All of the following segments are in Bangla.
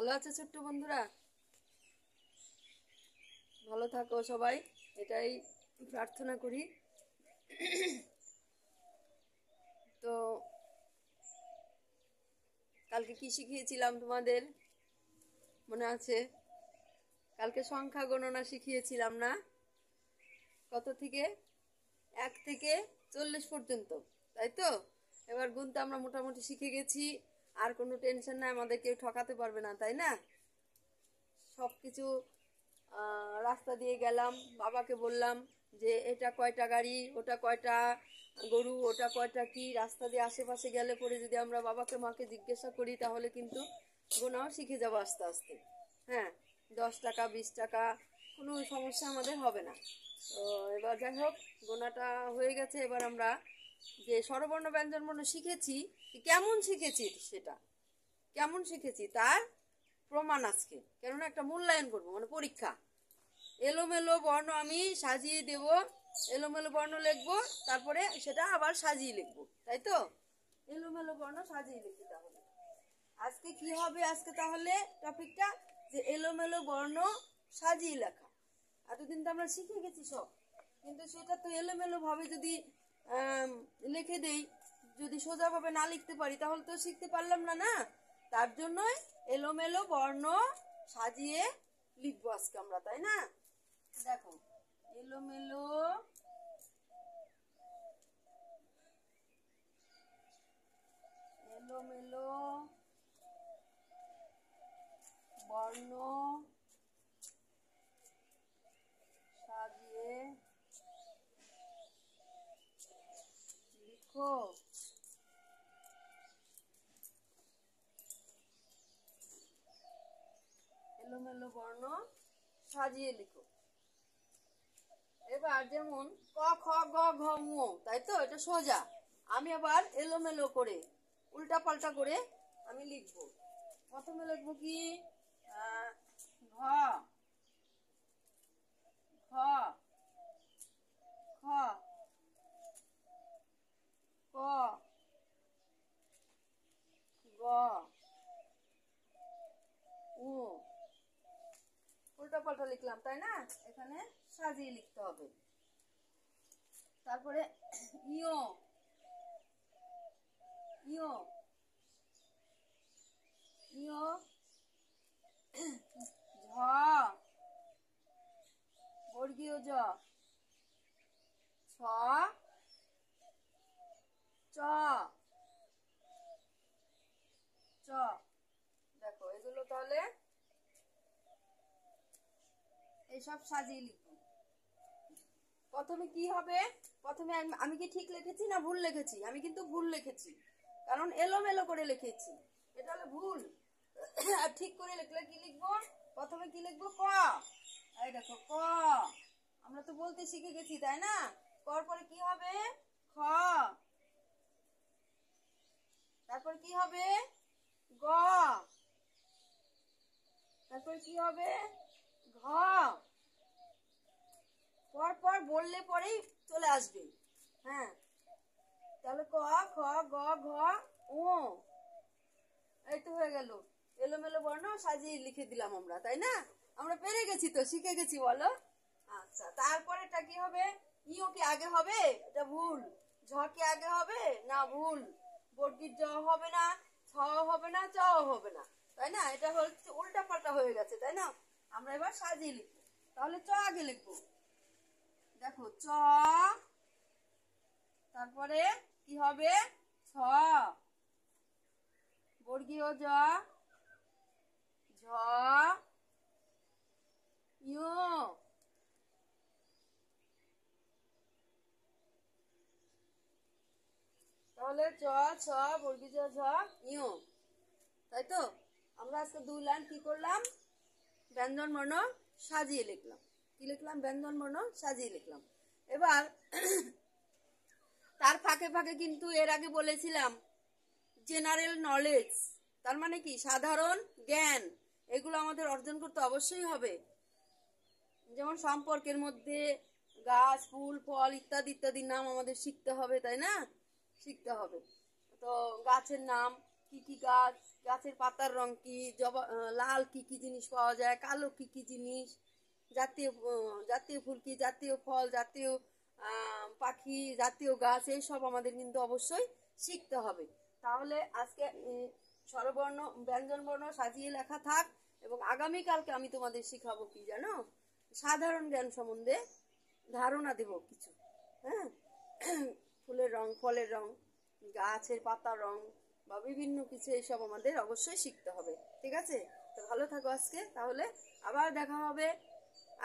ভালো আছে ছোট্ট বন্ধুরা, ভালো থাকো সবাই, এটাই প্রার্থনা করি। তো কালকে কি শিখিয়েছিলাম তোমাদের মনে আছে? কালকে সংখ্যা গণনা শিখিয়েছিলাম না? কত থেকে? 1 থেকে 40 পর্যন্ত, তাই তো? এবার গুনতে আমরা মোটামুটি শিখে গেছি, আর কোনো টেনশন নাই, আমাদের কেউ ঠকাতে পারবে না, তাই না? সব কিছু রাস্তা দিয়ে গেলাম, বাবাকে বললাম যে এটা কয়টা গাড়ি, ওটা কয়টা গরু, ওটা কয়টা কি। রাস্তা দিয়ে আশেপাশে গেলে পরে যদি আমরা বাবাকে মাকে জিজ্ঞাসা করি তাহলে কিন্তু গোনাও শিখে যাবো আস্তে আস্তে। হ্যাঁ, 10 টাকা 20 টাকা কোনো সমস্যা আমাদের হবে না। তো এবার যাই হোক, গোনাটা হয়ে গেছে। এবার আমরা যে স্বরবর্ণ ব্যঞ্জনবর্ণ শিখেছি, কেমন শিখেছি সেটা কেমন শিখেছি তার প্রমাণ আজকে, কেননা একটা মূল্যায়ন করবো, মানে পরীক্ষা। এলোমেলো বর্ণ আমি সাজিয়ে দেব, এলোমেলো বর্ণ লিখবো, তারপরে সেটা আবার সাজিয়ে লিখবো, তাই তো? এলোমেলো বর্ণ সাজিয়ে লিখি। তাহলে আজকে কি হবে? আজকে তাহলে টপিকটা যে এলোমেলো বর্ণ সাজিয়ে লেখা। এতদিন তো আমরা শিখে গেছি সব, কিন্তু সেটা তো এলোমেলো ভাবে যদি লিখে দেই, যদি সোজাভাবে না লিখতে পারি তাহলে তো শিখতে পারলাম না, না? তার জন্যই এলোমেলো বর্ণ সাজিয়ে লিখবো আজকে আমরা, তাই না? দেখো, এলোমেলো এলোমেলো বর্ণ সাজিয়ে লিখো। এলোমেলো বর্ণ সাজিয়ে লিখো। এবার যেমন ক খ গ ঘ ঙ, তাই তো? এটা সোজা। আমি আবার এলোমেলো করে উল্টা পাল্টা করে আমি লিখবো। প্রথমে লিখবো কি? ঘ খ খ ক গ উ। উল্টা পাল্টা লিখলাম, তাই না? এখানে সাজিয়ে লিখতে হবে। তারপরে ইয় ইয় ইয় ঝ বর্গীয় জ, ছ চ চ। দেখো, এগুলো তাহলে এইসব সাজিয়ে লিখবো। প্রথমে কি হবে? প্রথমে আমি কি ঠিক লিখেছি না ভুল লিখেছি? আমি কিন্তু ভুল লিখেছি, কারণ এলোমেলো করে লিখেছি, এটা হলো ভুল। আর ঠিক করে লিখলে কি লিখবো? প্রথমে কি লিখবো? ক। এই দেখো, ক। আমরা তো বলতে শিখে গেছি, তাই না? কর পরে কি হবে? খ। তারপর কি হবে? গ। তারপর কি হবে? ঘ। পর পর বললে পরেই চলে আসবে। হ্যাঁ, তাহলে ক খ গ ঘ ও। এই তো হয়ে গেল। এলোমেলো বর্ণ সাজিয়ে লিখে দিলাম আমরা, তাই না? আমরা পেরে গেছি তো, শিখে গেছি, বলো। আচ্ছা, তারপরেটা কি হবে? ইও কি আগে হবে? এটা ভুল। ঝ কি আগে হবে? না, ভুল। বর্গীর জ হবে না, ছ হবে না, চ হবে না, তাই না? এটা হচ্ছে উল্টা পাল্টা হয়ে গেছে, তাই না? আমরা এবার সাজিয়ে লিখবো। তাহলে চ আগে লিখবো। দেখো, চ। তারপরে কি হবে? ছ। বর্গীয় জ, ঝ ইয়। তাহলে চ, ছ, বর্গীয় জ, ঝ ইয়, তাই তো? আমরা আজকে 2 লাইন কি করলাম? ব্যঞ্জন বর্ণ সাজিয়ে লিখলাম। কি লিখলাম? ব্যঞ্জন বর্ণ সাজিয়ে লিখলাম। এবার তার ফাঁকে ফাঁকে কিন্তু এর আগে বলেছিলাম জেনারেল নলেজ, তার মানে কি? সাধারণ জ্ঞান। এগুলো আমাদের অর্জন করতে অবশ্যই হবে। যেমন সম্পর্কের মধ্যে গাছ, ফুল, ফল ইত্যাদি ইত্যাদির নাম আমাদের শিখতে হবে, তাই না? শিখতে হবে। তো গাছের নাম, কি কি গাছ, গাছের পাতার রং কি, লাল কি কি জিনিস পাওয়া যায়, কালো কি কি জিনিস, জাতীয় ফুল কি, জাতীয় ফল, জাতীয় পাখি, জাতীয় গাছ, এই সব আমাদের কিন্তু অবশ্যই শিখতে হবে। তাহলে আজকে স্বরবর্ণ ব্যঞ্জন বর্ণ সাজিয়ে লেখা থাক, এবং আগামীকালকে আমি তোমাদের শিখাবো কি জানো, সাধারণ জ্ঞান সম্বন্ধে ধারণা দেব কিছু। হ্যাঁ, ফুলের রং, ফলের রং, গাছের পাতার রং বা বিভিন্ন কিছু, এইসব আমাদের অবশ্যই শিখতে হবে। ঠিক আছে, তো ভালো থাকো আজকে, তাহলে আবার দেখা হবে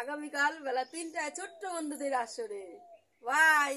আগামীকাল বেলা 3টায় ছোট্ট বন্ধুদের আসরে। বাই।